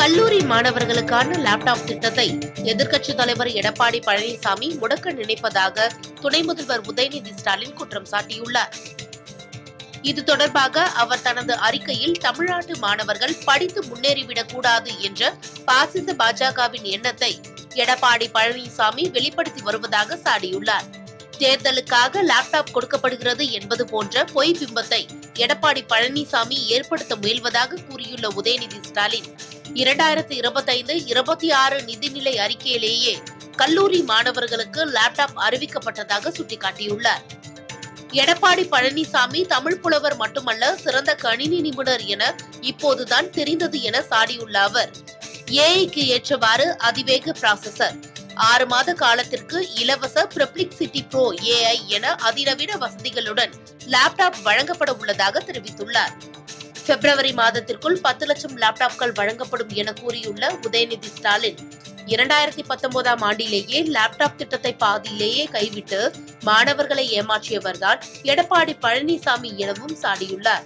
கல்லூரி மாணவர்களுக்கான லேப்டாப் திட்டத்தை எதிர்க்கட்சித் தலைவர் எடப்பாடி பழனிசாமி முடக்க நினைப்பதாக துணை முதல்வர் உதயநிதி ஸ்டாலின் குற்றம் சாட்டியுள்ளார். இது தொடர்பாக அவர் தனது அறிக்கையில் தமிழ்நாட்டு மாணவர்கள் படித்து முன்னேறிவிடக் கூடாது என்ற பாசிச பாஜகவின் எண்ணத்தை எடப்பாடி பழனிசாமி வெளிப்படுத்தி வருவதாக சாடியுள்ளார். தேர்தலுக்காக லேப்டாப் கொடுக்கப்படுகிறது என்பது போன்ற பொய் பிம்பத்தை எடப்பாடி பழனிசாமி ஏற்படுத்த முயல்வதாக கூறியுள்ள உதயநிதி ஸ்டாலின் 2025-26 நிதிநிலை அறிக்கையிலேயே கல்லூரி மாணவர்களுக்கு லேப்டாப் அறிவிக்கப்பட்டதாக சுட்டிக்காட்டியுள்ளார். எடப்பாடி பழனிசாமி தமிழ் புலவர் மட்டுமல்ல, சிறந்த கணினி நிபுணர் என இப்போதுதான் தெரிந்தது என சாடியுள்ள அவர், ஏஐக்கு ஏற்றவாறு அதிவேக ப்ராசசர், 6 மாத காலத்திற்கு இலவச பெர்ப்ளெக்சிட்டி ப்ரோ ஏஐ என அதிநவீன வசதிகளுடன் லேப்டாப் வழங்கப்பட உள்ளதாக தெரிவித்துள்ளார். பிப்ரவரி மாதத்திற்குள் 10 லட்சம் லேப்டாப்கள் வழங்கப்படும் என கூறியுள்ள உதயநிதி ஸ்டாலின், 2019ஆம் ஆண்டிலேயே லேப்டாப் திட்டத்தை பாதியிலேயே கைவிட்டு மாணவர்களை ஏமாற்றியவர்தான் எடப்பாடி பழனிசாமி எனவும் சாடியுள்ளார்.